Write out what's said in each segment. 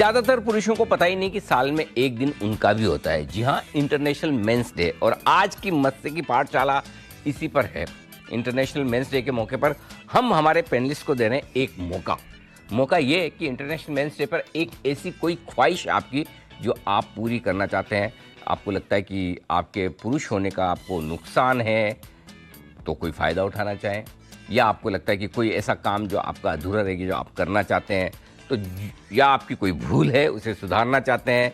ज्यादातर पुरुषों को पता ही नहीं कि साल में एक दिन उनका भी होता है। जी हाँ, इंटरनेशनल मेंस डे। और आज की मस्ती की पाठशाला इसी पर है। इंटरनेशनल मेंस डे के मौके पर हम हमारे पैनलिस्ट को दे रहे हैं एक मौका ये है कि इंटरनेशनल मेंस डे पर एक ऐसी कोई ख्वाहिश आपकी जो आप पूरी करना चाहते हैं। आपको लगता है कि आपके पुरुष होने का आपको नुकसान है तो कोई फ़ायदा उठाना चाहें, या आपको लगता है कि कोई ऐसा काम जो आपका अधूरा रह गया जो आप करना चाहते हैं, तो या आपकी कोई भूल है उसे सुधारना चाहते हैं,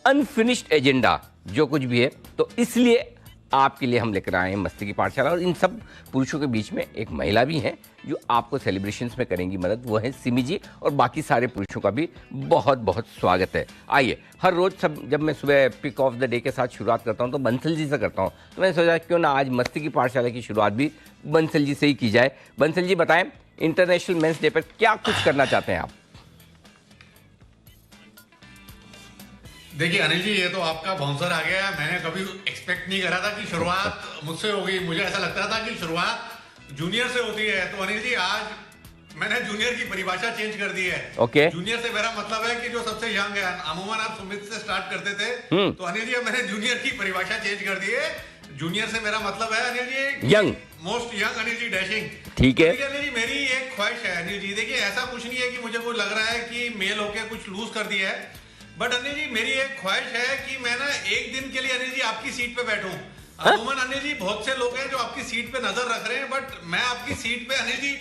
अनफिनिश्ड एजेंडा जो कुछ भी है, तो इसलिए आपके लिए हम लेकर आए हैं मस्ती की पाठशाला। और इन सब पुरुषों के बीच में एक महिला भी है जो आपको सेलिब्रेशंस में करेंगी मदद, वो है सिमी जी। और बाकी सारे पुरुषों का भी बहुत बहुत स्वागत है। आइए, हर रोज़ जब मैं सुबह पिक ऑफ द डे के साथ शुरुआत करता हूं तो बंसल जी से करता हूं, तो मैंने सोचा क्यों ना आज मस्ती की पाठशाला की शुरुआत भी बंसल जी से ही की जाए। बंसल जी बताएं, इंटरनेशनल मेंस डे पर क्या कुछ करना चाहते हैं आप? देखिए अनिल जी, ये तो आपका बाउंसर आ गया। मैंने कभी एक्सपेक्ट नहीं करा था कि शुरुआत मुझसे होगी। मुझे ऐसा लगता था कि शुरुआत जूनियर से होती है। तो अनिल जी, आज मैंने जूनियर की परिभाषा चेंज कर दी है। ओके। जूनियर से मेरा मतलब है कि जो सबसे यंग है। अमूमन आप सुमित से स्टार्ट करते थे, तो अनिल जी मैंने जूनियर की परिभाषा चेंज कर दी है। जूनियर से मेरा मतलब है Anil ji young, most young Anil ji, dashing. ठीक है अनिल जी, मेरी एक ख्वाहिश है अनिल जी। देखिए, ऐसा कुछ नहीं है कि मुझे कोई लग रहा है कि मेल होके कुछ लूज कर दिया है, बट अनिल जी मेरी एक ख्वाहिश है कि मैं ना एक दिन के लिए अनिल जी आपकी सीट पे बैठूं। अमूमन अनिल जी बहुत से लोग हैं जो आपकी सीट पे नजर रख रहे हैं, बट मैं आपकी सीट पे अनिल जी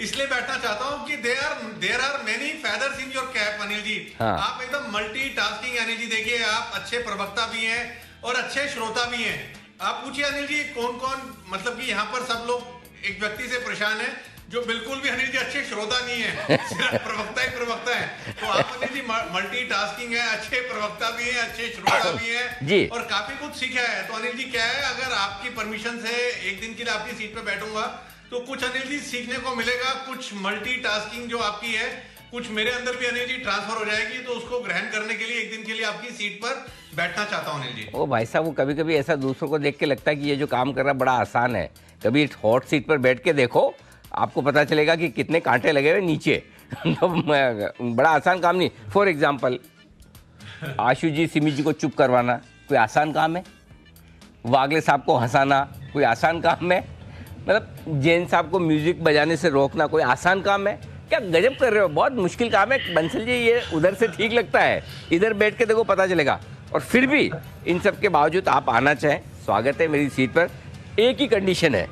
इसलिए बैठना चाहता हूं कि there are many feathers in your cap Anil ji. हाँ। आप एकदम मल्टीटास्किंग अनिल जी। देखिए, आप अच्छे प्रवक्ता भी हैं और अच्छे श्रोता भी हैं। आप पूछिए अनिल जी, कौन कौन, मतलब कि यहाँ पर सब लोग एक व्यक्ति से परेशान है जो बिल्कुल भी अनिल जी अच्छे श्रोता नहीं है, सिर्फ प्रवक्ता ही प्रवक्ता है। तो आप अनिल जी मल्टीटास्किंग है, अच्छे प्रवक्ता भी हैं, अच्छे श्रोता भी हैं और काफी कुछ सीखा है। तो अनिल जी क्या है, अगर आपकी परमिशन से एक दिन के लिए आपकी सीट पे बैठूंगा तो कुछ अनिल जी सीखने को मिलेगा। कुछ मल्टीटास्किंग जो आपकी है, कुछ मेरे अंदर भी अनिल जी ट्रांसफर हो जाएगी। तो उसको ग्रहण करने के लिए एक दिन के लिए आपकी सीट पर बैठना चाहता हूँ अनिल जी। ओ भाई साहब, वो कभी कभी ऐसा दूसरों को देख के लगता है कि ये जो काम कर रहा है बड़ा आसान है। कभी हॉट सीट पर बैठ के देखो, आपको पता चलेगा कि कितने कांटे लगे हुए नीचे। तो बड़ा आसान काम नहीं। फॉर एग्जाम्पल, आशु जी सिमी जी को चुप करवाना कोई आसान काम है? वागले साहब को हंसाना कोई आसान काम है? मतलब जैन साहब को म्यूजिक बजाने से रोकना कोई आसान काम है? क्या गजब कर रहे हो, बहुत मुश्किल काम है। बंसल जी, ये उधर से ठीक लगता है, इधर बैठ के देखो पता चलेगा। और फिर भी इन सब के बावजूद आप आना चाहें, स्वागत है मेरी सीट पर। एक ही कंडीशन है,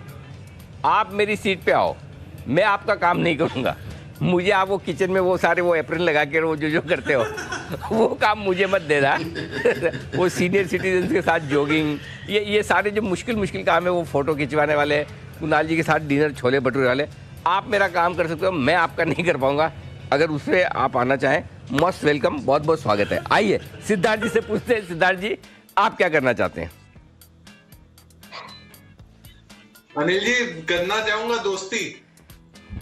आप मेरी सीट पे आओ, मैं आपका काम नहीं करूँगा। मुझे आप वो किचन में वो सारे वो अप्रैल लगा के वो जो करते हो वो काम मुझे मत देना। वो सीनियर सिटीजन के साथ जॉगिंग, ये सारे जो मुश्किल काम है, वो फ़ोटो खिंचवाने वाले, कुणाल जी के साथ डिनर छोले भटूरे वाले, आप मेरा काम कर सकते हो, मैं आपका नहीं कर पाऊँगा। अगर उससे आप आना चाहें, मोस्ट वेलकम, बहुत बहुत स्वागत है। आइए सिद्धार्थ जी से पूछते हैं। सिद्धार्थ जी, आप क्या करना चाहते हैं? अनिल जी, करना चाहूंगा दोस्ती।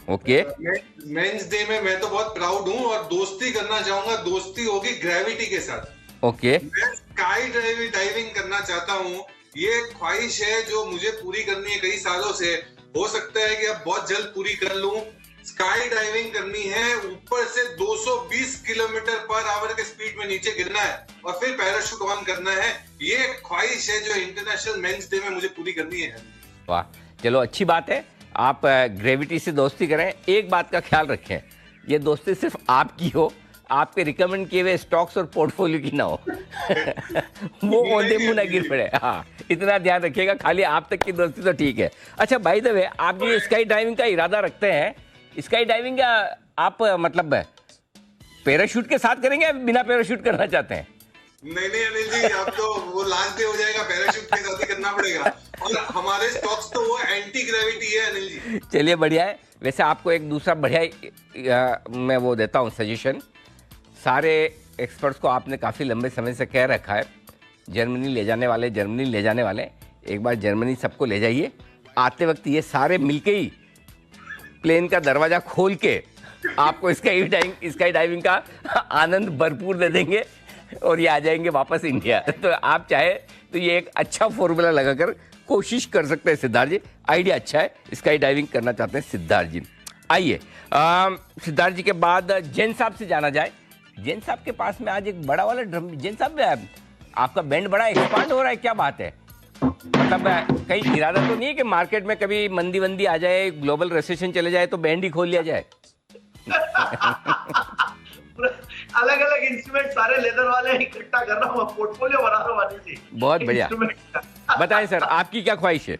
ओके। मेंस डे में मैं तो बहुत प्राउड हूँ और दोस्ती करना चाहूंगा। दोस्ती होगी ग्रेविटी के साथ। ओके। मैं स्काई डाइविंग करना चाहता हूँ। ये ख्वाहिश है जो मुझे पूरी करनी है कई सालों से। हो सकता है कि अब बहुत जल्द पूरी कर लूं। स्काई डाइविंग करनी है, ऊपर से 220 किलोमीटर पर आवर के स्पीड में नीचे गिरना है और फिर पैराशूट ऑन करना है। ये ख्वाहिश है जो इंटरनेशनल मेंस डे में मुझे पूरी करनी है। वाह, चलो अच्छी बात है, आप ग्रेविटी से दोस्ती करें। एक बात का ख्याल रखें, ये दोस्ती सिर्फ आपकी हो, आपके रिकमेंड किए हुए स्टॉक्स और पोर्टफोलियो की ना हो। वो ओंधे मुंह ना गिर पड़े। हाँ, इतना ध्यान रखिएगा। खाली आप तक की दोस्ती तो ठीक है। अच्छा, बाय द वे, आप ये स्काई डाइविंग का इरादा रखते हैं, स्काई डाइविंग का आप मतलब पैराशूट के साथ करेंगे या बिना पैराशूट करना चाहते हैं? नहीं अनिल जी, अब तो वो लास्ट डे हो जाएगा, पैराशूट के साथ ही करना पड़ेगा। और हमारे स्टॉक्स तो वो एंटी ग्रेविटी है अनिल जी। चलिए, बढ़िया है। वैसे आपको एक दूसरा बढ़िया मैं वो देता हूँ सजेशन। सारे एक्सपर्ट्स को आपने काफ़ी लंबे समय से कह रखा है, जर्मनी ले जाने वाले। एक बार जर्मनी सबको ले जाइए। आते वक्त ये सारे मिलके ही प्लेन का दरवाज़ा खोल के आपको स्काई डाइविंग का आनंद भरपूर दे देंगे और ये आ जाएंगे वापस इंडिया। तो आप चाहे तो ये एक अच्छा फॉर्मूला लगाकर कोशिश कर सकते हैं सिद्धार्थ जी। आइडिया अच्छा है, स्काई डाइविंग करना चाहते हैं सिद्धार्थ जी। आइए सिद्धार्थ जी के बाद जैन साहब से जाना जाए। जैन साहब के पास में आज एक बड़ा वाला ड्रम, जैन साहब आपका बैंड बड़ा एक्सपांड हो रहा है, क्या बात है? मतलब कहीं इरादा तो नहीं है कि मार्केट में कभी मंदी वंदी आ जाए, ग्लोबल रिसेशन चले जाए तो बैंड ही खोल लिया जाए? अलग अलग इंस्ट्रूमेंट सारे लेदर वाले इकट्ठा कर रहा हूँ, पोर्टफोलियो बना रहा हूँ अनिल जी। बहुत बढ़िया। बताएं सर, आपकी क्या ख्वाहिश है?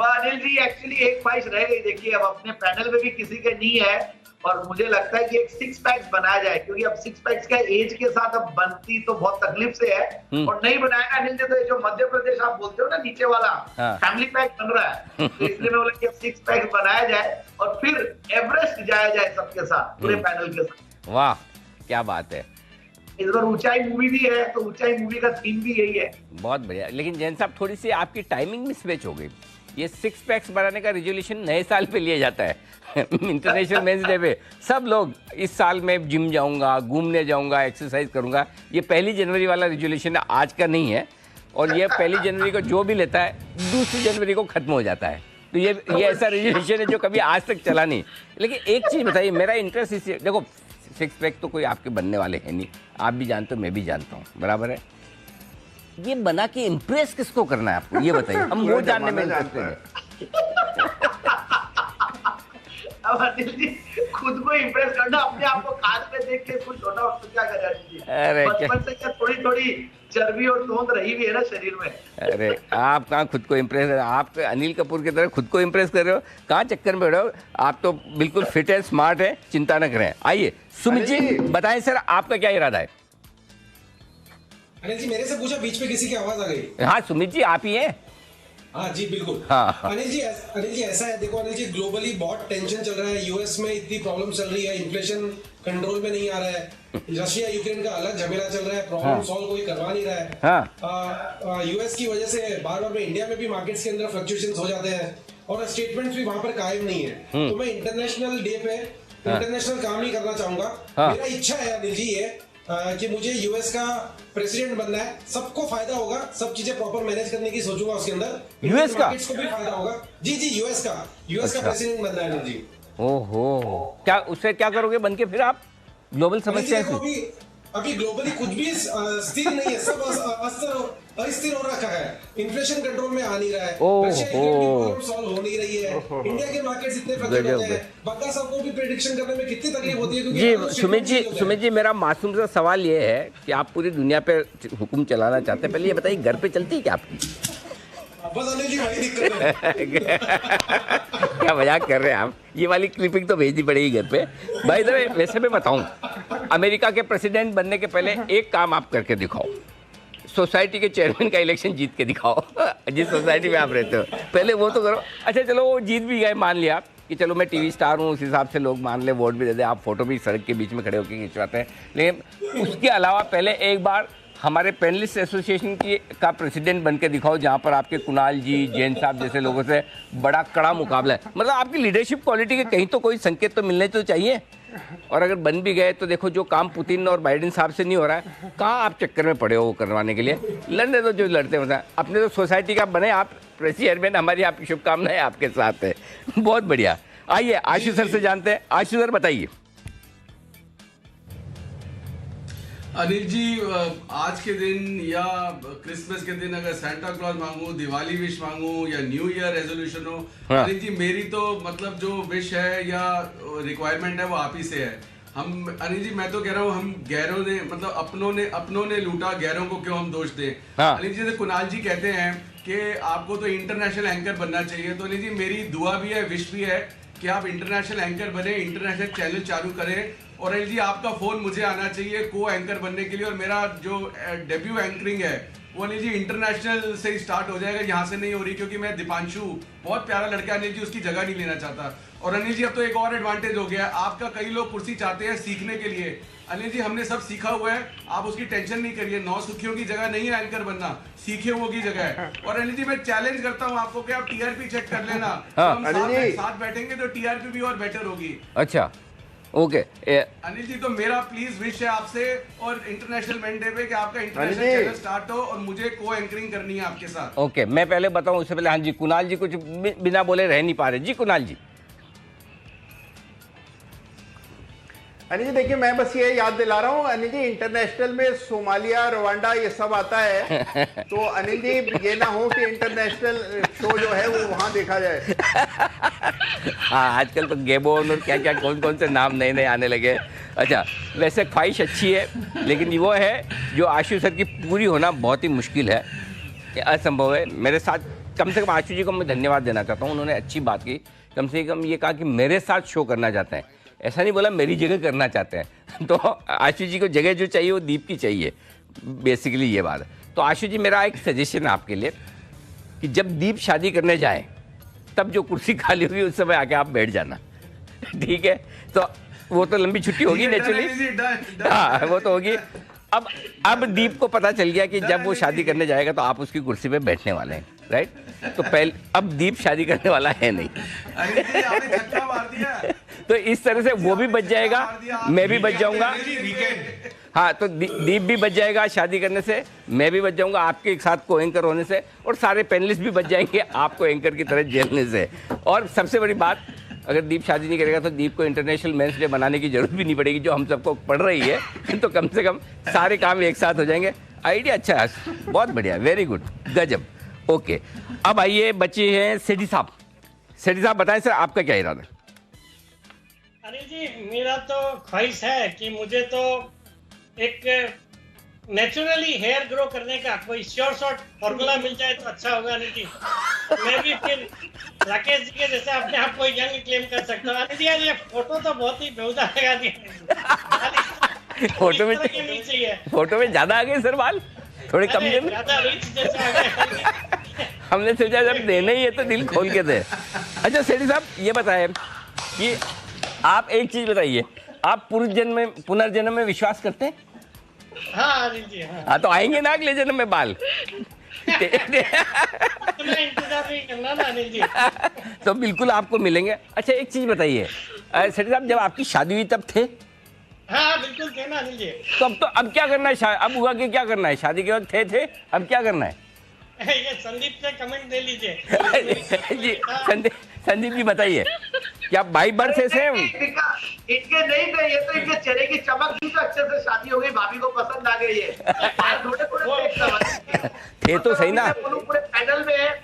अनिल जी एक्चुअली एक ख्वाहिश रह गई, देखिए अब अपने पैनल में भी किसी के नहीं है, और मुझे लगता है कि एक 6 पैक्स बनाया जाए, क्योंकि अब 6 पैक्स का एज के साथ अब बनती तो बहुत तकलीफ से है, और नहीं बनाएगा अनिल जी तो ये जो मध्य प्रदेश आप बोलते हो ना नीचे वाला फैमिली पैक बन रहा है, तो इसलिए मैं बोला कि अब 6 पैक्स बनाया जाए और फिर एवरेस्ट जाया जाए सबके साथ, पूरे पैनल के साथ। वाह क्या बात है। इस बार ऊंचाई मूवी भी है, तो ऊंचाई मूवी का थीम भी यही है। बहुत बढ़िया। लेकिन जैन साहब थोड़ी सी आपकी टाइमिंग मिसमैच हो गई। ये 6 पैक्स बनाने का रेजोल्यूशन नए साल पे लिया जाता है इंटरनेशनल मेंस डे पे सब लोग इस साल में जिम जाऊंगा, घूमने जाऊंगा, एक्सरसाइज करूंगा, ये 1 जनवरी वाला रेजोल्यूशन आज का नहीं है, और ये 1 जनवरी को जो भी लेता है 2 जनवरी को खत्म हो जाता है। तो ये ऐसा रेजोल्यूशन है जो कभी आज तक चला नहीं। लेकिन एक चीज़ बताइए, मेरा इंटरेस्ट इससे, देखो 6 पैक तो कोई आपके बनने वाले हैं नहीं, आप भी जानते हो, मैं भी जानता हूँ, बराबर है। ये बना के इम्प्रेस किसको करना है आपको, ये बताइए, हम वो जानने में इंटरेस्टेड हैं। अब अनिल जी खुद को इम्प्रेस करना, अपने आप को कांच में देख के कुछ छोटा और क्या करें अनिल जी? अरे बचपन से क्या थोड़ी थोड़ी चर्बी और तोंद रही भी है ना शरीर में। अरे आप कहाँ खुद को इम्प्रेस कर, आप अनिल कपूर की तरह खुद को इम्प्रेस कर रहे हो, कहाँ चक्कर में रहे हो? आप तो बिल्कुल फिट है, स्मार्ट है, चिंता न करें। आइए सुमित जी बताएं सर, आपका क्या इरादा है? अनिल जी मेरे से पूछा, बीच में किसी की आवाज आ गई। हाँ सुमित जी आप ही हैं। हाँ जी बिल्कुल। हाँ। अनिल जी ऐसा है, देखो अनिल जी ग्लोबली बहुत टेंशन चल रहा है, यूएस में इतनी प्रॉब्लम चल रही है, इन्फ्लेशन कंट्रोल में नहीं आ रहा है, रशिया यूक्रेन का अलग झमेला चल रहा है, प्रॉब्लम सॉल्व कोई करवा नहीं रहा है। हाँ। यूएस की वजह से बार बार में इंडिया में भी मार्केट्स के अंदर फ्लक्चुएशंस हो जाते हैं, और स्टेटमेंट्स भी वहां पर कायम नहीं है। तो मैं इंटरनेशनल डे पे इंटरनेशनल काम नहीं करना चाहूंगा। मेरा इच्छा है अनिल जी ये कि मुझे यूएस का प्रेसिडेंट बनना है, सबको फायदा होगा, सब चीजें प्रॉपर मैनेज करने की सोचूंगा उसके अंदर, यूएस का को भी फायदा होगा। जी यूएस का प्रेसिडेंट बनना है जी। ओहो, क्या उससे क्या करोगे बन के फिर आप? ग्लोबल समस्या है अभी ग्लोबली कुछ भी स्थिर नहीं है, सब अस्थिर हो रखा है, इन्फ्लेशन कंट्रोल में आ नहीं रहा है, प्रॉब्लम सॉल्व हो नहीं रही है, इंडिया के मार्केट्स इतने फ्लक्चुएट होते हैं, बग्गा साहब को भी प्रेडिक्शन करने में कितनी तकलीफ होती है। जी सुमित जी मेरा मासूम सा सवाल ये है कि आप पूरी दुनिया पे हुक्म चलाना चाहते हैं, पहले ये बताइए घर पे चलती है क्या आपकी? बस अनिल जी वही दिक्कत है। क्या मजाक कर रहे हैं आप? ये वाली क्लिपिंग तो भेजनी पड़ेगी घर पे। भाई वैसे मैं बताऊं, अमेरिका के प्रेसिडेंट बनने के पहले एक काम आप करके दिखाओ, सोसाइटी के चेयरमैन का इलेक्शन जीत के दिखाओ जिस सोसाइटी में आप रहते हो, पहले वो तो करो। अच्छा चलो वो जीत भी गए, मान लिया कि चलो मैं टीवी स्टार हूँ, उस हिसाब से लोग मान ले वोट भी दे दे, आप फोटो भी सड़क के बीच में खड़े होकर खिंचवाते हैं, लेकिन उसके अलावा पहले एक बार हमारे पैनलिस्ट एसोसिएशन की का प्रेसिडेंट बन के दिखाओ, जहाँ पर आपके कुणाल जी, जैन साहब जैसे लोगों से बड़ा कड़ा मुकाबला है। मतलब आपकी लीडरशिप क्वालिटी के कहीं तो कोई संकेत तो मिलने तो चाहिए। और अगर बन भी गए तो देखो जो काम पुतिन और बाइडेन साहब से नहीं हो रहा है, कहाँ आप चक्कर में पड़े हो वो करवाने के लिए? लड़ने तो जो लड़ते होता है, अपने तो सोसाइटी का बने आप प्रेसिडेंट, हमारी आपकी शुभकामनाएं आपके साथ है। बहुत बढ़िया। आइए आशु सर से जानते हैं। आशु सर बताइए। अनिल जी आज के दिन या क्रिसमस के दिन अगर सांता क्लॉज मांगू, दिवाली विश मांगू या न्यू ईयर रेजोल्यूशन हो, अनिल जी मेरी तो मतलब जो विश है या रिक्वायरमेंट है वो आप ही से है। हम अनिल जी मैं तो कह रहा हूँ, हम गैरों ने मतलब अपनों ने लूटा, गैरों को क्यों हम दोष दें। अनिल जी कुणाल जी कहते हैं कि आपको तो इंटरनेशनल एंकर बनना चाहिए, तो अनिल जी मेरी दुआ भी है, विश भी है कि आप इंटरनेशनल एंकर बने, इंटरनेशनल चैनल चालू करें, और अनिल जी आपका फोन मुझे आना चाहिए को एंकर बनने के लिए, और मेरा जो डेब्यू एंकरिंग है वो अनिल जी इंटरनेशनल से ही स्टार्ट हो जाएगा, यहाँ से नहीं हो रही, क्योंकि मैं दीपांशु बहुत प्यारा लड़का अनिल जी, उसकी जगह नहीं लेना चाहता। और अनिल जी अब तो एक और एडवांटेज हो गया, आपका कई लोग कुर्सी चाहते हैं सीखने के लिए, अनिल जी हमने सब सीखा हुआ है, आप उसकी टेंशन नहीं करिए, 9 सुखियों की जगह नहीं है एंकर बनना, सीखे हुए की जगह है। और अनिल जी मैं चैलेंज करता हूँ आपको कि आप टीआरपी चेक कर लेना, हम साथ बैठेंगे तो टीआरपी भी और बेटर होगी। अच्छा ओके अनिल जी तो मेरा प्लीज विश है आपसे और इंटरनेशनल मेन डे पे कि आपका इंटरनेशनल चैनल स्टार्ट हो और मुझे को एंकरिंग करनी है आपके साथ। ओके मैं पहले बताऊं उससे पहले, हाँ जी कुणाल जी कुछ बिना बोले रह नहीं पा रहे। जी कुणाल जी। अनिल जी देखिए, मैं बस ये याद दिला रहा हूँ अनिल जी, इंटरनेशनल में सोमालिया, रवांडा ये सब आता है, तो अनिल जी ये ना हो कि इंटरनेशनल शो जो है वो वहाँ देखा जाए। हाँ, आजकल तो गेबोन और क्या क्या कौन कौन से नाम नए नए आने लगे। अच्छा, वैसे ख्वाहिश अच्छी है, लेकिन वो है जो आशु सर की पूरी होना बहुत ही मुश्किल है, ये असंभव है। मेरे साथ कम से कम आशु जी को मैं धन्यवाद देना चाहता हूँ, उन्होंने अच्छी बात की, कम से कम ये कहा कि मेरे साथ शो करना चाहते हैं, ऐसा नहीं बोला मेरी जगह करना चाहते हैं। तो आशु जी को जगह जो चाहिए वो दीप की चाहिए, बेसिकली ये बात है। तो आशु जी, मेरा एक सजेशन है आपके लिए कि जब दीप शादी करने जाए तब जो कुर्सी खाली होगी उस समय आके आप बैठ जाना, ठीक है? तो वो तो लंबी छुट्टी होगी नेचुरली, हाँ वो तो होगी। अब दीप को पता चल गया कि जब वो शादी करने जाएगा तो आप उसकी कुर्सी पे बैठने वाले हैं, राइट? तो पहले अब दीप शादी करने वाला है नहीं। तो इस तरह से वो भी बच जाएगा, मैं भी बच जाऊंगा। हाँ, तो दीप भी बच जाएगा शादी करने से, मैं भी बच जाऊंगा आपके एक साथ को एंकर होने से, और सारे पैनलिस्ट भी बच जाएंगे आपको एंकर की तरह झेलने से। और सबसे बड़ी बात, अगर दीप शादी नहीं करेगा तो दीप को इंटरनेशनल मेंस डे बनाने की जरूरत भी नहीं पड़ेगी, जो हम सबको पड़ रही है। तो कम से कम सारे काम एक साथ हो जाएंगे। आइडिया अच्छा है, बहुत बढ़िया, वेरी गुड, गजब। ओके, अब आइए बच्चे हैं सेठी साहब। सेठी साहब बताएं सर, आपका क्या इरादा है? अरे जी, मेरा तो ख्वाहिश है कि मुझे तो एक नेचुरली हेयर ग्रो करने का कोई श्योर शॉर्ट फॉर्मूला मिल जाए तो अच्छा होगा। अनिल जी, मैं भी फिर राकेश जी के जैसे अपने आप को यंग क्लेम कर सकता हूँ। अनिल जी, यार ये फोटो तो बहुत ही बेहुदा लगा दिया। फोटो में ज्यादा आ गए सर बाल, थोड़े कम दे में। हमने सोचा जब देने ही है तो दिल खोल के दे। अच्छा सेठी साहब, ये बताएं कि आप एक चीज बताइए, आप पुनर्जन्म में विश्वास करते हैं? हाँ जी, हाँ। तो आएंगे ना अगले जन्म में बाल? इंतजार नहीं करना ना अनिल जी। तो बिल्कुल आपको मिलेंगे। अच्छा एक चीज बताइए सेठी साहब, जब आपकी शादी हुई तब थे? हाँ बिल्कुल थे ना अनिल जी। तो अब क्या करना है? अब हुआ कि क्या करना है? शादी के वक्त थे, अब क्या करना है? ये संदीप से कमेंट दे लीजिए। जी संदीप जी बताइए, क्या बाई बर्थ से सेम? इनके नहीं थे, ये तो इनके चेहरे की चमक थी तो अच्छे से शादी हो गई, भाभी को पसंद आ गई है। थे तो सही ना, पूरे पैनल में है।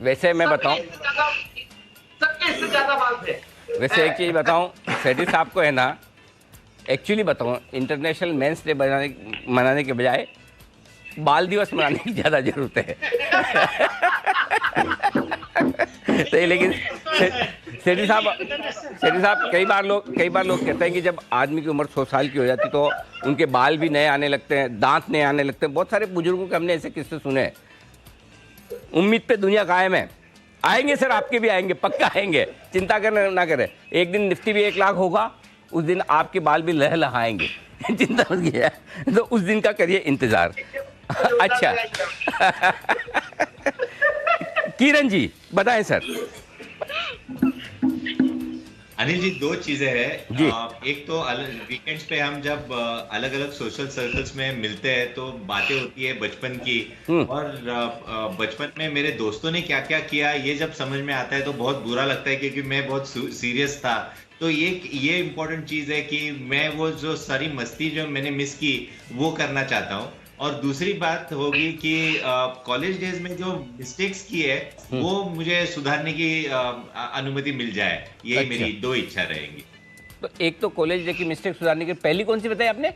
वैसे मैं बताऊं, सबके इससे ज्यादा बाल थे। वैसे एक चीज बताऊं सेठी साहब को, है ना, एक्चुअली बताऊं, इंटरनेशनल मेंस डे मनाने के बजाय बाल दिवस मनाने की ज्यादा जरूरत है। तो लेकिन सेठी साहब कई बार लोग कहते हैं कि जब आदमी की उम्र 100 साल की हो जाती तो उनके बाल भी नए आने लगते हैं, दांत नए आने लगते हैं। बहुत सारे बुजुर्गों के हमने ऐसे किस्से सुने। उम्मीद पे दुनिया कायम है, आएंगे सर, आपके भी आएंगे, पक्का आएंगे, चिंता करना ना करें। एक दिन निफ्टी भी 1 लाख होगा, उस दिन आपके बाल भी लहलहाएंगे। चिंता मत कीजिए, तो उस दिन का करिए इंतजार। अच्छा किरण जी बताएं सर। अनिल जी, 2 चीजें हैं जी। एक तो वीकेंड्स पे हम जब अलग अलग सोशल सर्कल्स में मिलते हैं तो बातें होती है बचपन की, और बचपन में मेरे दोस्तों ने क्या क्या किया ये जब समझ में आता है तो बहुत बुरा लगता है, क्योंकि मैं बहुत सीरियस था। तो ये इम्पोर्टेंट चीज है कि मैं वो जो सारी मस्ती जो मैंने मिस की वो करना चाहता हूँ। और दूसरी बात होगी कि कॉलेज डेज में जो मिस्टेक्स की है वो मुझे सुधारने की अनुमति मिल जाए, यही मेरी 2 इच्छा रहेंगी। तो एक तो कॉलेज डे की मिस्टेक सुधारने की पहली कौन सी बताई आपने?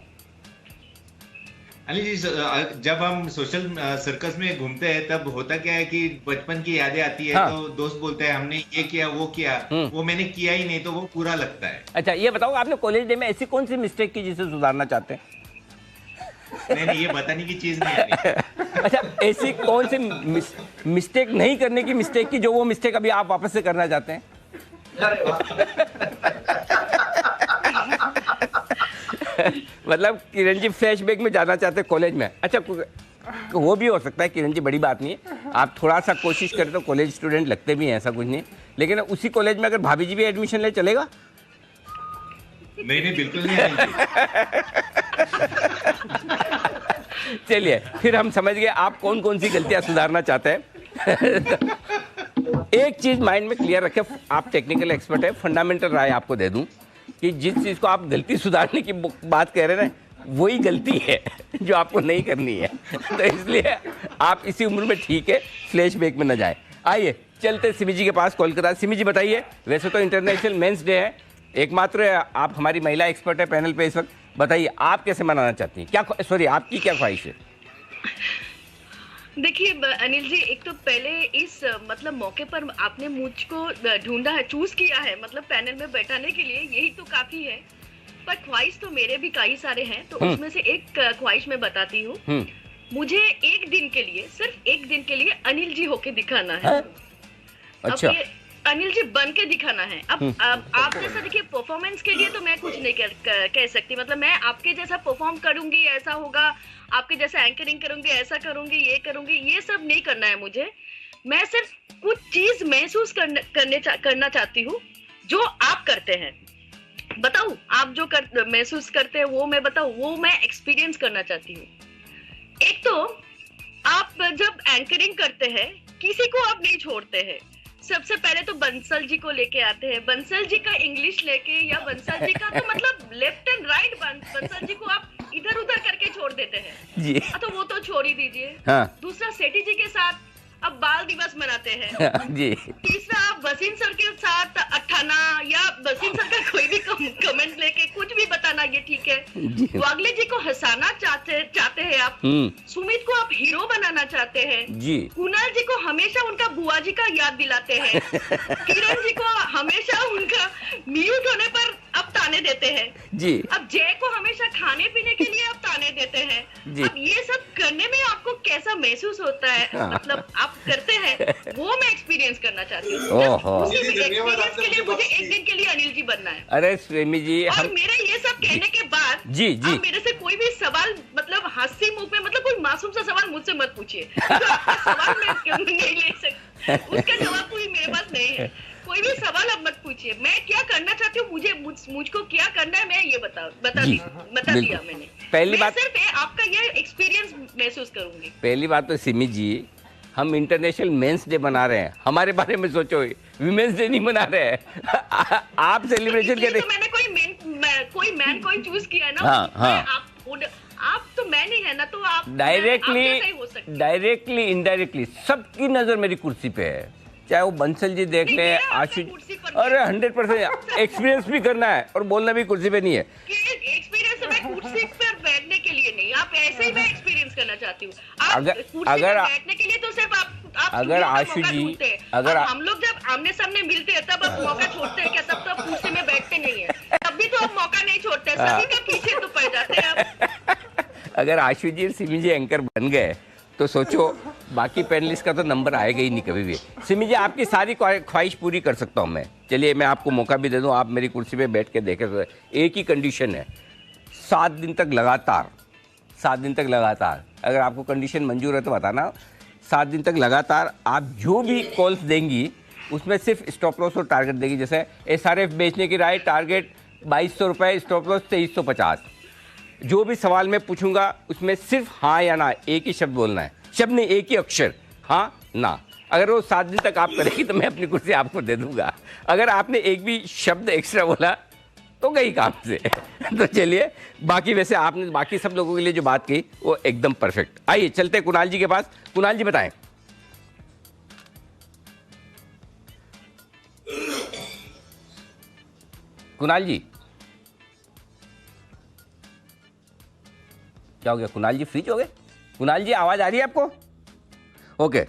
अनिल जी, जब हम सोशल सर्कल्स में घूमते हैं तब होता क्या है कि बचपन की यादें आती है। हाँ। तो दोस्त बोलते हैं हमने ये किया वो किया, वो मैंने किया ही नहीं, तो वो पूरा लगता है। अच्छा ये बताओ, आपने कॉलेज डे में ऐसी कौन सी मिस्टेक की जिसे सुधारना चाहते हैं? नहीं, ये बताने की चीज नहीं है। अच्छा, ऐसी कौन सी मिस्टेक नहीं करने की मिस्टेक की जो वो मिस्टेक अभी आप वापस से करना चाहते हैं? मतलब किरण जी फ्लैशबैक में जाना चाहते हैं कॉलेज में। अच्छा वो भी हो सकता है किरण जी, बड़ी बात नहीं है, आप थोड़ा सा कोशिश करें तो कॉलेज स्टूडेंट लगते भी हैं, ऐसा कुछ नहीं। लेकिन उसी कॉलेज में अगर भाभी जी भी एडमिशन ले, चलेगा? नहीं बिल्कुल नहीं। चलिए फिर हम समझ गए आप कौन कौन सी गलतियां सुधारना चाहते हैं। एक चीज माइंड में क्लियर रखें, आप टेक्निकल एक्सपर्ट है, फंडामेंटल राय आपको दे दूं कि जिस चीज़ को आप गलती सुधारने की बात कह रहे हैं ना, वही गलती है जो आपको नहीं करनी है। तो इसलिए आप इसी उम्र में ठीक है, फ्लैशबैक में न जाए। आइए चलते सिमी जी के पास कोलकाता। सिमी जी बताइए, वैसे तो इंटरनेशनल मेंस डे है, एकमात्र आप हमारी महिला एक्सपर्ट है पैनल पे इस वक्त, बताइए आप कैसे मनाना चाहती हैं, क्या सॉरी आपकी क्या ख्वाहिश है? देखिए अनिल जी, एक तो पहले इस मतलब मौके पर आपने मुझको ढूंढा है, चूज किया है, मतलब पैनल में बैठाने के लिए, यही तो काफी है। पर ख्वाहिश तो मेरे भी कई सारे हैं, तो उसमें से एक ख्वाहिश मैं बताती हूँ। मुझे एक दिन के लिए, सिर्फ एक दिन के लिए अनिल जी होके दिखाना है। अच्छा। अनिल जी बन के दिखाना है। अब आप जैसा देखिए, परफॉर्मेंस के लिए तो मैं कुछ नहीं कह सकती, मतलब मैं आपके जैसा परफॉर्म करूंगी ऐसा होगा, आपके जैसा एंकरिंग करूंगी ऐसा करूंगी, ये करूंगी, ये सब नहीं करना है मुझे। मैं सिर्फ कुछ चीज महसूस करना चाहती हूँ जो आप करते हैं। बताऊं, आप जो महसूस करते हैं वो मैं बताऊं, वो मैं एक्सपीरियंस करना चाहती हूँ। एक तो आप जब एंकरिंग करते हैं, किसी को आप नहीं छोड़ते हैं। सबसे पहले तो बंसल जी को लेके आते हैं, बंसल जी का इंग्लिश लेके, या बंसल जी का तो मतलब left and right, Bansal ji को आप इधर उधर करके छोड़ देते हैं जी। तो वो तो छोड़ ही दीजिए। हाँ। दूसरा, सेठी जी के साथ अब बाल दिवस मनाते हैं जी। तीसरा, वसीम सर के साथ अठाना, या वसीम सर का कोई भी कमेंट लेके कुछ भी बताना, ये ठीक है। वागले जी को हंसाना चाहते हैं आप, सुमित को आप हीरो बनाना चाहते हैं जी। कुणाल जी को हमेशा उनका बुआ जी का याद दिलाते हैं। किरण जी को हमेशा उनका म्यूट होने पर अब ताने देते हैं जी। अब जय को हमेशा खाने पीने के लिए अब ताने देते हैं जी। अब ये सब करने में आपको कैसा महसूस होता है, मतलब आप करते हैं, वो मैं एक्सपीरियंस करना चाहती हूँ। एक्सपीरियंस के लिए मुझे एक दिन के लिए अनिल जी बनना है। अरे स्वेमी जी, और मेरा ये सब कहने के बाद जी जी, आप मेरे से कोई भी सवाल, मतलब हंसी मुंह पे, मतलब कोई मासूम सा सवाल मुझसे मत पूछिए। सवाल मैं नहीं ले सकती, उसका जवाब कोई मेरे पास नहीं है। कोई भी सवाल अब मत पूछिए। मैं क्या करना चाहती हूँ, मुझको क्या करना है, मैं ये बता दिया मैंने। पहली बात सिर्फ आपका ये एक्सपीरियंस महसूस करूंगी। पहली बात तो सिमी जी, हम इंटरनेशनल मेंस डे मना रहे हैं, हमारे बारे में सोचो, विमेंस डे नहीं मना रहे हैं। आप सेलिब्रेशन के तो मैंने कोई मैन कोई चूज किया है ना। हाँ। आप तो मैन ही है ना, तो आप डायरेक्टली इनडायरेक्टली सबकी नजर मेरी कुर्सी पे है, चाहे वो बंसल जी देख ले, आशु। अरे 100% एक्सपीरियंस भी करना है और बोलना भी कुर्सी पे नहीं है। एक्सपीरियंस मैं कुर्सी पर बैठने के लिए नहीं, आप ऐसे ही मैं एक्सपीरियंस करना चाहती हूँ। अगर बैठने के लिए तो सिर्फ आप अगर आशु जी, अगर हम लोग जब आमने सामने मिलते हैं तब आप मौका छोड़ते हैं क्या? तब तो आप कुर्सी में बैठते नहीं है, तब भी तो आप मौका नहीं छोड़ते, सभी का पीछे तो पड़ जाते हैं आप। अगर आशु जी और सिमी जी एंकर बन गए तो सोचो बाकी पैनलिस्ट का तो नंबर आएगा ही नहीं कभी भी। सिमी जी, आपकी सारी ख्वाहिश पूरी कर सकता हूँ मैं। चलिए मैं आपको मौका भी दे दूँ, आप मेरी कुर्सी पे बैठ के देखें। तो एक ही कंडीशन है, 7 दिन तक लगातार, 7 दिन तक लगातार, अगर आपको कंडीशन मंजूर है तो बताना। 7 दिन तक लगातार आप जो भी कॉल्स देंगी उसमें सिर्फ स्टॉप लॉस और टारगेट देगी। जैसे SRF बेचने की राय, टारगेट 2200 रुपये, स्टॉप लॉस 2350। जो भी सवाल मैं पूछूंगा उसमें सिर्फ हाँ या ना, एक ही शब्द बोलना है, शब्द नहीं, एक ही अक्षर, हाँ ना। अगर वो 7 दिन तक आप करेंगे तो मैं अपनी कुर्सी आपको दे दूंगा। अगर आपने एक भी शब्द एक्स्ट्रा बोला तो गई काम से। तो चलिए, बाकी वैसे आपने बाकी सब लोगों के लिए जो बात की वो एकदम परफेक्ट। आइए चलते कुणाल जी के पास। कुणाल जी बताएं। कुणाल जी, क्या हो गया? कुणाल जी फ्रीज हो गए? कुणाल जी आवाज आ रही है आपको? ओके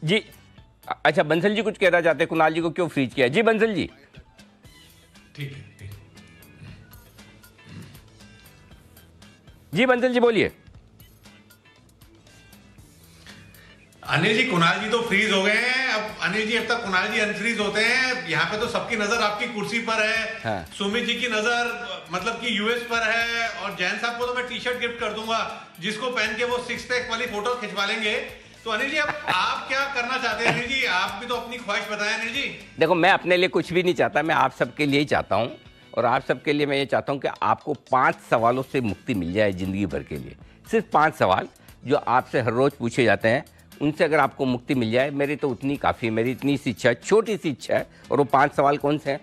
जी। अच्छा, बंसल जी कुछ कहना चाहते हैं, कुणाल जी को क्यों फ्रीज किया? जी बंसल जी। ठीक है, ठीक। जी बंसल जी बोलिए। अनिल जी, कुणाल जी तो फ्रीज हो गए हैं। अब अनिल जी, अब तक कुणाल जी अनफ्रीज होते हैं। यहाँ पे तो सबकी नजर आपकी कुर्सी पर है। हाँ। सुमित जी की नजर मतलब कि यूएस पर है, और जैन साहब को तो मैं टी-शर्ट गिफ्ट कर दूंगा जिसको पहन के वो 6 पैक वाली फोटो खिंचवा लेंगे। तो अनिल जी, अब आप क्या करना चाहते हैं? अनिल जी, आप भी तो अपनी ख्वाहिश बताएं। अनिल जी देखो, मैं अपने लिए कुछ भी नहीं चाहता, मैं आप सबके लिए ही चाहता हूँ। और आप सबके लिए मैं ये चाहता हूँ कि आपको 5 सवालों से मुक्ति मिल जाए जिंदगी भर के लिए। सिर्फ 5 सवाल जो आपसे हर रोज पूछे जाते हैं, उनसे अगर आपको मुक्ति मिल जाए, मेरी तो उतनी काफ़ी है। मेरी इतनी सी इच्छा है, छोटी सी इच्छा है। और वो 5 सवाल कौन से हैं?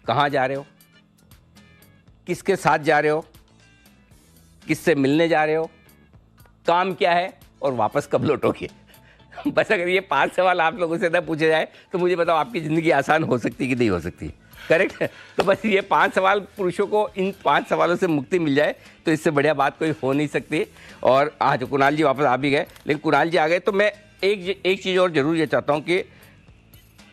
कहाँ जा रहे हो, किसके साथ जा रहे हो, किससे मिलने जा रहे हो, काम क्या है और वापस कब लौटोगे। बस अगर ये 5 सवाल आप लोगों से ना पूछे जाए तो मुझे बताओ आपकी ज़िंदगी आसान हो सकती कि नहीं हो सकती। करेक्ट है। तो बस ये 5 सवाल, पुरुषों को इन 5 सवालों से मुक्ति मिल जाए तो इससे बढ़िया बात कोई हो नहीं सकती। और आज कुणाल जी वापस आ भी गए, लेकिन कुणाल जी आ गए तो मैं एक चीज़ और ज़रूर ये चाहता हूँ कि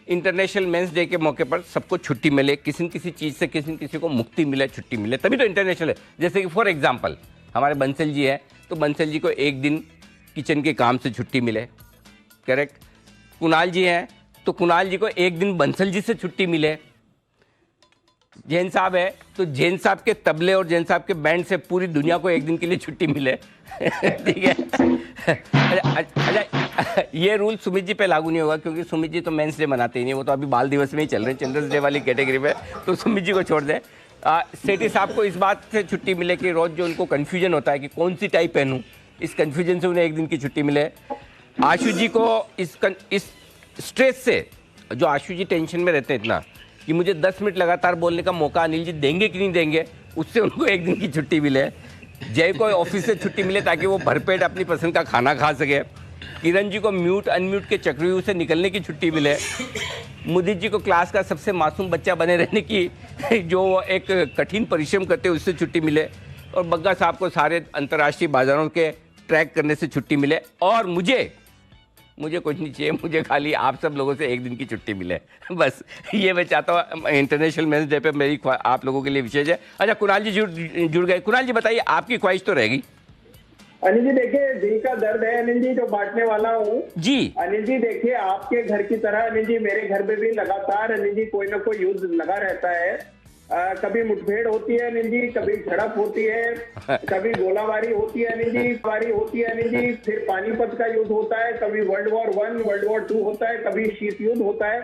इंटरनेशनल मेंस डे के मौके पर सबको छुट्टी मिले, किसी न किसी चीज़ से किसी न किसी को मुक्ति मिले, छुट्टी मिले, तभी तो इंटरनेशनल है। जैसे कि फॉर एग्जांपल हमारे बंसल जी है तो बंसल जी को एक दिन किचन के काम से छुट्टी मिले। करेक्ट। कुणाल जी हैं तो कुणाल जी को एक दिन बंसल जी से छुट्टी मिले। जैन साहब है तो जैन साहब के तबले और जैन साहब के बैंड से पूरी दुनिया को एक दिन के लिए छुट्टी मिले। ठीक है। अच्छा, ये रूल सुमित जी पे लागू नहीं होगा क्योंकि सुमित जी तो मेंस डे मनाते ही नहीं, वो तो अभी बाल दिवस में ही चल रहे हैं, चिल्ड्रंस डे वाली कैटेगरी में, तो सुमित जी को छोड़ दें। सेठी साहब को इस बात से छुट्टी मिले कि रोज़ जो उनको कन्फ्यूजन होता है कि कौन सी टाई पहनूँ, इस कन्फ्यूजन से उन्हें एक दिन की छुट्टी मिले। आशु जी को इस स्ट्रेस से, जो आशु जी टेंशन में रहते हैं इतना कि मुझे 10 मिनट लगातार बोलने का मौका अनिल जी देंगे कि नहीं देंगे, उससे उनको एक दिन की छुट्टी मिले। जय को ऑफिस से छुट्टी मिले ताकि वो भरपेट अपनी पसंद का खाना खा सके। किरण जी को म्यूट अनम्यूट के चक्रव्यूह से निकलने की छुट्टी मिले। मुदित जी को क्लास का सबसे मासूम बच्चा बने रहने की जो एक कठिन परिश्रम करते हैं उससे छुट्टी मिले। और बग्गा साहब को सारे अंतर्राष्ट्रीय बाजारों के ट्रैक करने से छुट्टी मिले। और मुझे कुछ नहीं चाहिए, मुझे खाली आप सब लोगों से एक दिन की छुट्टी मिले। बस ये मैं चाहता हूँ। इंटरनेशनल मेंस डे पे मेरी आप लोगों के लिए विशेष है। अच्छा, कुणाल जी जुड़ गए। कुणाल जी बताइए, आपकी ख्वाहिश तो रहेगी। अनिल जी देखिए, दिल का दर्द है अनिल जी, जो बांटने वाला हूँ जी। अनिल जी देखिए, आपके घर की तरह अनिल जी मेरे घर में भी लगातार अनिल जी कोई ना कोई युद्ध लगा रहता है। कभी मुठभेड़ होती है अनिल जी, कभी झड़प होती है, कभी गोलाबारी होती है अनिल जी, बारी होती है अनिल जी, फिर पानीपत का युद्ध होता है, कभी World War I, World War II होता है, कभी शीत युद्ध होता है।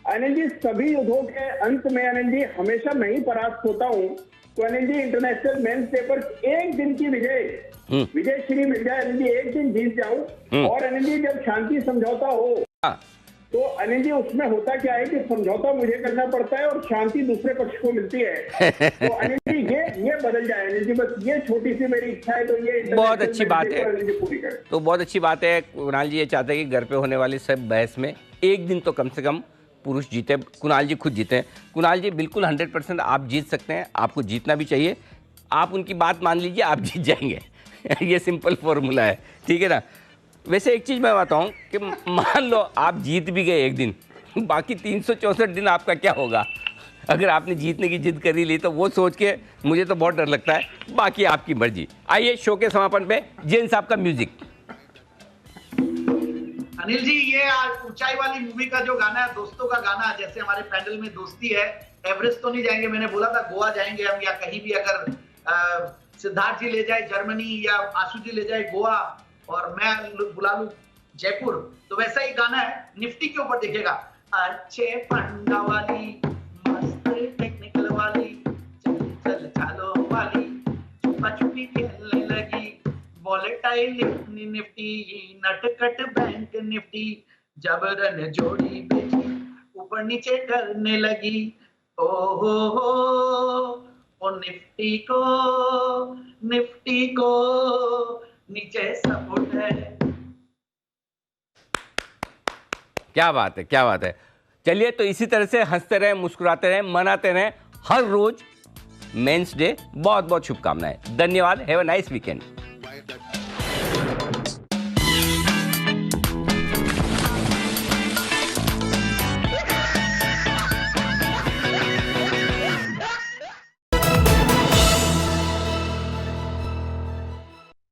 अनिल जी सभी युद्धों के अंत में अनिल जी हमेशा मैं ही परास्त होता हूँ। तो Anil ji international men's day पर एक दिन की विजय श्री मिल जाए अनिल जी, एक दिन जीत जाऊं। और अनिल जी जब शांति समझौता हो तो अनिल जी उसमें होता क्या है कि समझौता मुझे करना पड़ता है और शांति दूसरे पक्ष को मिलती है। तो अनिल जी ये बदल जाए अनिल जी, बस ये छोटी सी मेरी इच्छा है। तो ये बहुत अच्छी बात है, पूरी करें तो बहुत अच्छी बात है। कुणाल जी ये चाहते हैं कि घर पे होने वाली सब बहस में एक दिन तो कम से कम पुरुष जीते, कुणाल जी खुद जीते हैं। कुणाल जी बिल्कुल 100% आप जीत सकते हैं, आपको जीतना भी चाहिए। आप उनकी बात मान लीजिए, आप जीत जाएंगे। ये सिंपल फॉर्मूला है, ठीक है ना। वैसे एक चीज़ मैं बताऊं कि मान लो आप जीत भी गए एक दिन, बाकी 364 दिन आपका क्या होगा। अगर आपने जीतने की जिद करी ली तो वो सोच के मुझे तो बहुत डर लगता है। बाकी आपकी मर्जी। आइए शो के समापन पे जैन साहब का म्यूजिक। अनिल जी, ये ऊंचाई वाली मूवी का जो गाना है, दोस्तों का गाना, जैसे हमारे पैनल में दोस्ती है, एवरेस्ट तो नहीं जाएंगे, मैंने बोला था गोवा जाएंगे हम, या कहीं भी अगर सिद्धार्थ जी ले जाए जर्मनी या आशु जी ले जाए गोवा और मैं बुला लूं जयपुर, तो वैसा ही गाना है। निफ्टी के ऊपर देखिएगा, अच्छे फंडा वाली, मस्त टेक्निकल वाली, चल चालो वाली, छुपा छुपी खेलने लगी, वॉलेटाइल निफ्टी, नटकट बैंक निफ्टी, जबरन जोड़ी बेची, ऊपर नीचे करने लगी। ओ हो ओ निफ्टी को नीचे सपोर्ट है। क्या बात है, क्या बात है। चलिए, तो इसी तरह से हंसते रहें, मुस्कुराते रहें, मनाते रहें हर रोज मेंस डे। बहुत बहुत शुभकामनाएं। धन्यवाद। Have a nice weekend.